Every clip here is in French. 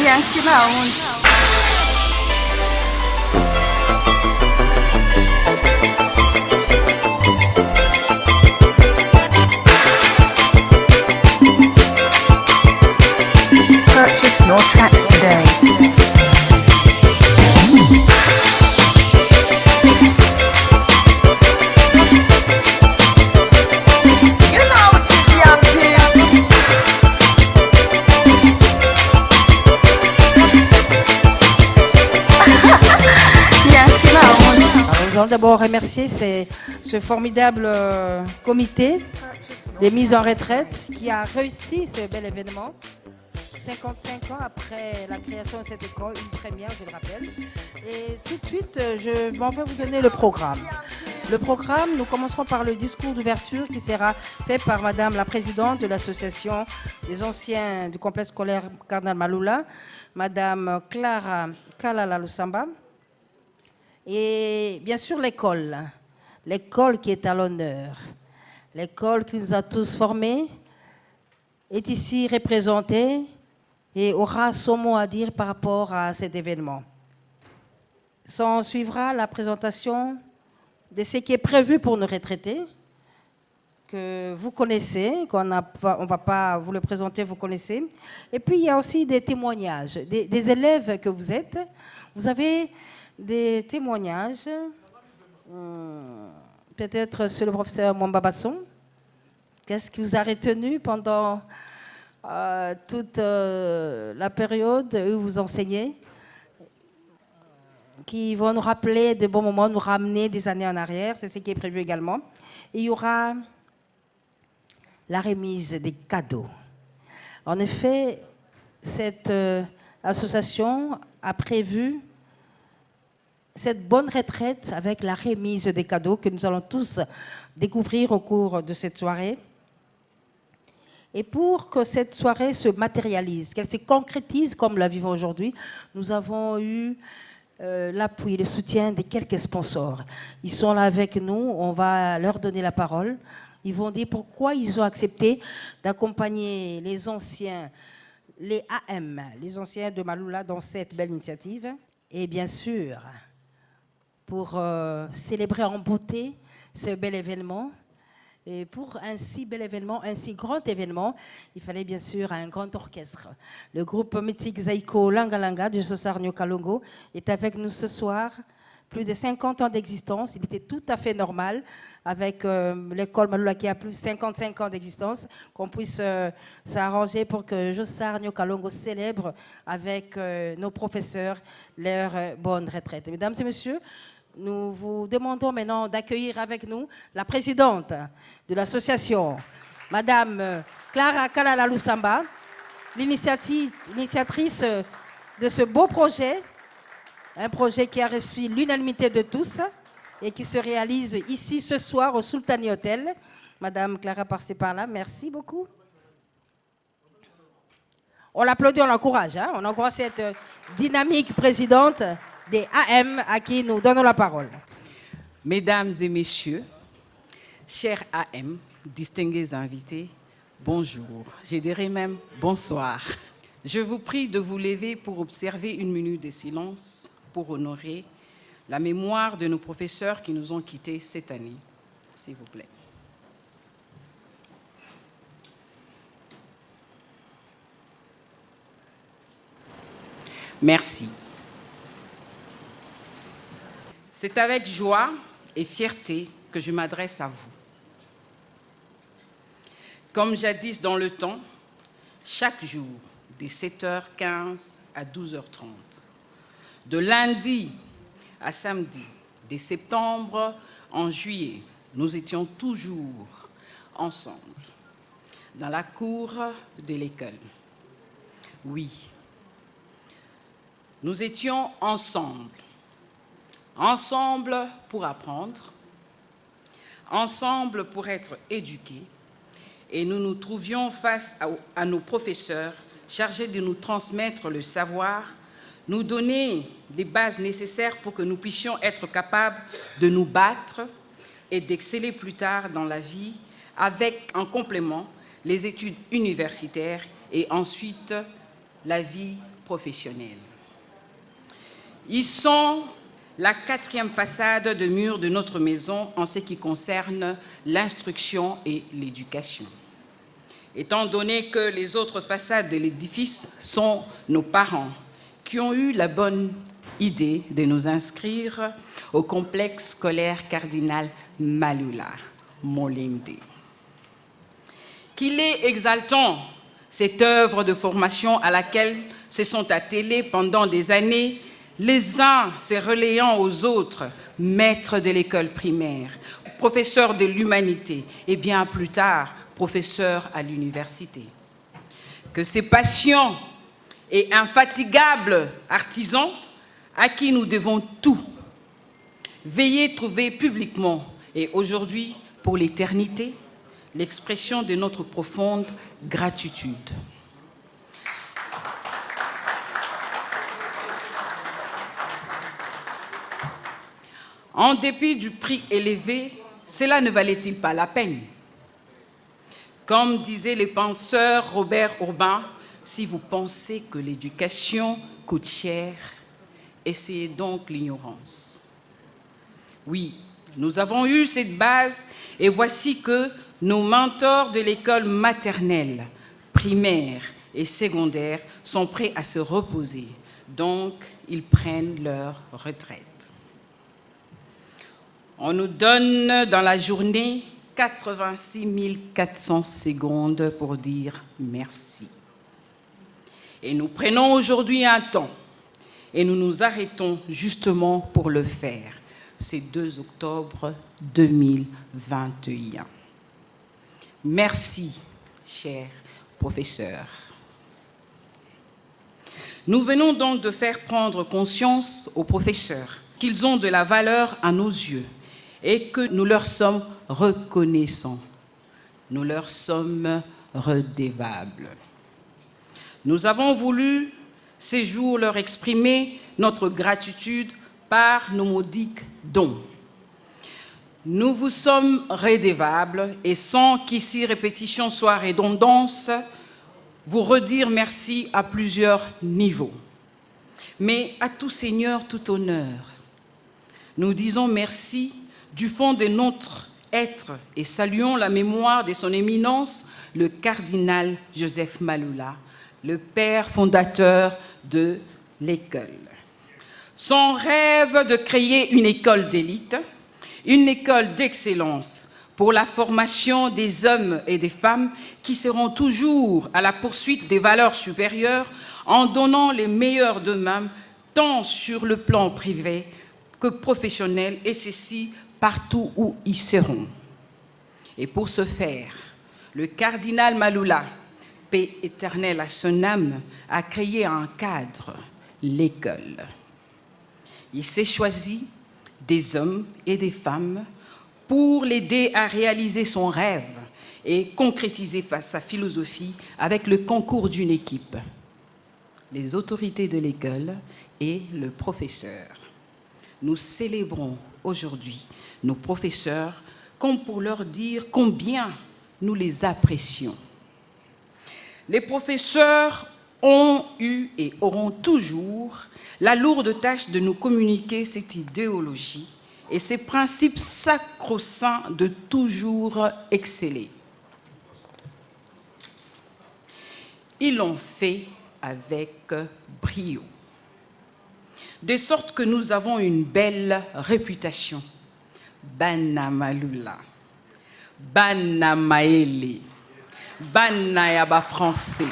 Yankee Lounge. Purchase your tracks today. Nous allons d'abord remercier ce formidable comité des mises en retraite qui a réussi ce bel événement. 55 ans après la création de cette école, une première, je le rappelle. Et tout de suite, je m'en vais vous donner le programme. Le programme, nous commencerons par le discours d'ouverture qui sera fait par Madame la Présidente de l'Association des anciens du complexe scolaire Cardinal Maloula, Madame Clara Kalala Lusamba. Et bien sûr l'école qui est à l'honneur, l'école qui nous a tous formés, est ici représentée et aura son mot à dire par rapport à cet événement. S'en suivra la présentation de ce qui est prévu pour nos retraités, que vous connaissez, on ne va pas vous le présenter, vous connaissez. Et puis il y a aussi des témoignages, des élèves que vous êtes. Vous avez des témoignages, peut-être sur le professeur Mwamba Basson. Qu'est-ce qui vous a retenu pendant toute la période où vous enseignez, qui vont nous rappeler de bons moments, nous ramener des années en arrière, c'est ce qui est prévu également. Et il y aura la remise des cadeaux. En effet, cette association a prévu cette bonne retraite avec la remise des cadeaux que nous allons tous découvrir au cours de cette soirée. Et pour que cette soirée se matérialise, qu'elle se concrétise comme la vivons aujourd'hui, nous avons eu l'appui, le soutien de quelques sponsors. Ils sont là avec nous, on va leur donner la parole. Ils vont dire pourquoi ils ont accepté d'accompagner les anciens, les AM, les anciens de Maloula dans cette belle initiative. Et bien sûr, pour célébrer en beauté ce bel événement. Et pour un si bel événement, un si grand événement, il fallait bien sûr un grand orchestre. Le groupe mythique Zaiko Langa Langa du Sosarnio Kalongo est avec nous ce soir. Plus de 50 ans d'existence, il était tout à fait normal avec l'école Maloula qui a plus de 55 ans d'existence, qu'on puisse s'arranger pour que Josarnio Kalongo célèbre avec nos professeurs leur bonne retraite. Mesdames et messieurs, nous vous demandons maintenant d'accueillir avec nous la présidente de l'association, Madame Clara Kalala Lusamba, l'initiatrice de ce beau projet, un projet qui a reçu l'unanimité de tous et qui se réalise ici ce soir au Sultani Hotel. Madame Clara, passez par là, merci beaucoup. On l'applaudit, on l'encourage, hein? On encourage cette dynamique présidente des AM à qui nous donnons la parole. Mesdames et messieurs, chers AM, distingués invités, bonjour. Je dirais même bonsoir. Je vous prie de vous lever pour observer une minute de silence pour honorer la mémoire de nos professeurs qui nous ont quittés cette année. S'il vous plaît. Merci. C'est avec joie et fierté que je m'adresse à vous. Comme jadis dans le temps, chaque jour, de 7h15 à 12h30, de lundi à samedi, de septembre en juillet, nous étions toujours ensemble, dans la cour de l'école. Oui, nous étions ensemble. Ensemble pour apprendre, ensemble pour être éduqués, et nous nous trouvions face à nos professeurs chargés de nous transmettre le savoir, nous donner des bases nécessaires pour que nous puissions être capables de nous battre et d'exceller plus tard dans la vie avec en complément les études universitaires et ensuite la vie professionnelle. Ils sont la 4e façade de mur de notre maison en ce qui concerne l'instruction et l'éducation. Étant donné que les autres façades de l'édifice sont nos parents, qui ont eu la bonne idée de nous inscrire au complexe scolaire Cardinal Malula, Molende. Qu'il est exaltant, cette œuvre de formation à laquelle se sont attelés pendant des années, les uns se relayant aux autres, maîtres de l'école primaire, professeurs de l'humanité et bien plus tard, professeurs à l'université. Que ces patients et infatigables artisans à qui nous devons tout, veillez trouver publiquement et aujourd'hui pour l'éternité l'expression de notre profonde gratitude. En dépit du prix élevé, cela ne valait-il pas la peine? Comme disait le penseur Robert Urbain, si vous pensez que l'éducation coûte cher, essayez donc l'ignorance. Oui, nous avons eu cette base et voici que nos mentors de l'école maternelle, primaire et secondaire sont prêts à se reposer. Donc, ils prennent leur retraite. On nous donne dans la journée 86 400 secondes pour dire merci. Et nous prenons aujourd'hui un temps et nous nous arrêtons justement pour le faire. C'est 2 octobre 2021. Merci, chers professeurs. Nous venons donc de faire prendre conscience aux professeurs qu'ils ont de la valeur à nos yeux et que nous leur sommes reconnaissants. Nous leur sommes redevables. Nous avons voulu ces jours leur exprimer notre gratitude par nos modiques dons. Nous vous sommes redevables et sans qu'ici répétition soit redondance, vous redire merci à plusieurs niveaux. Mais à tout Seigneur, tout honneur. Nous disons merci du fond de notre être et saluons la mémoire de son éminence, le cardinal Joseph Malula, le père fondateur de l'école. Son rêve de créer une école d'élite, une école d'excellence pour la formation des hommes et des femmes qui seront toujours à la poursuite des valeurs supérieures en donnant les meilleurs d'eux-mêmes, tant sur le plan privé que professionnel, et ceci partout où ils seront. Et pour ce faire, le cardinal Malula, paix éternelle à son âme, a créé un cadre, l'école. Il s'est choisi des hommes et des femmes pour l'aider à réaliser son rêve et concrétiser sa philosophie avec le concours d'une équipe, les autorités de l'école et le professeur. Nous célébrons aujourd'hui nos professeurs comme pour leur dire combien nous les apprécions. Les professeurs ont eu et auront toujours la lourde tâche de nous communiquer cette idéologie et ces principes sacro-saints de toujours exceller. Ils l'ont fait avec brio, de sorte que nous avons une belle réputation. Bana Malula, Bana Maele, Bana Yaba français.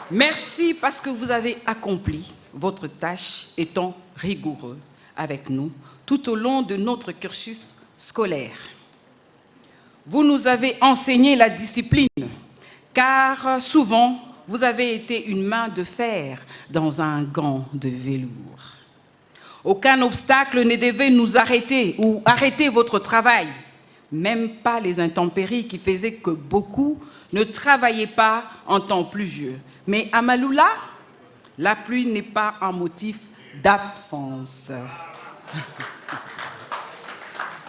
Merci parce que vous avez accompli votre tâche étant rigoureux avec nous tout au long de notre cursus scolaire. Vous nous avez enseigné la discipline, car souvent, vous avez été une main de fer dans un gant de velours. Aucun obstacle ne devait nous arrêter ou arrêter votre travail, même pas les intempéries qui faisaient que beaucoup ne travaillaient pas en temps pluvieux. Mais à Malula, la pluie n'est pas un motif d'absence.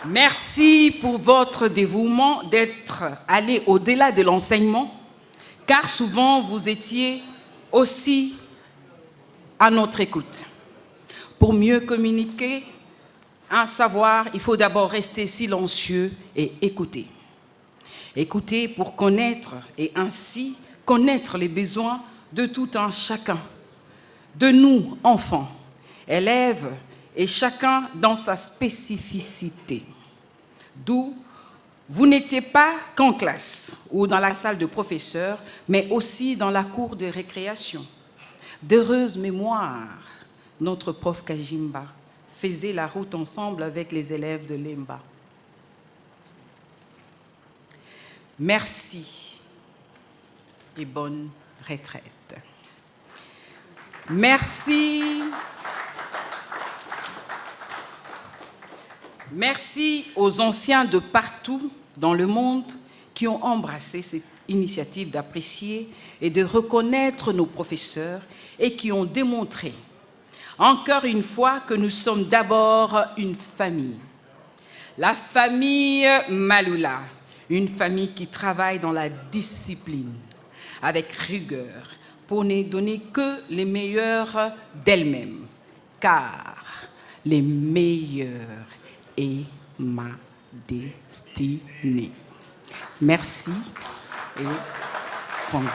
Merci pour votre dévouement d'être allé au-delà de l'enseignement, car souvent vous étiez aussi à notre écoute. Pour mieux communiquer un savoir, il faut d'abord rester silencieux et écouter. Écouter pour connaître et ainsi connaître les besoins de tout un chacun, de nous, enfants, élèves, et chacun dans sa spécificité. D'où vous n'étiez pas qu'en classe ou dans la salle de professeur, mais aussi dans la cour de récréation. D'heureuse mémoire, notre prof Kajimba faisait la route ensemble avec les élèves de l'EMBA. Merci et bonne retraite. Merci. Merci aux anciens de partout dans le monde qui ont embrassé cette initiative d'apprécier et de reconnaître nos professeurs et qui ont démontré encore une fois que nous sommes d'abord une famille. La famille Maloula, une famille qui travaille dans la discipline, avec rigueur, pour ne donner que les meilleurs d'elle-même, car les meilleurs est ma destinée. Merci et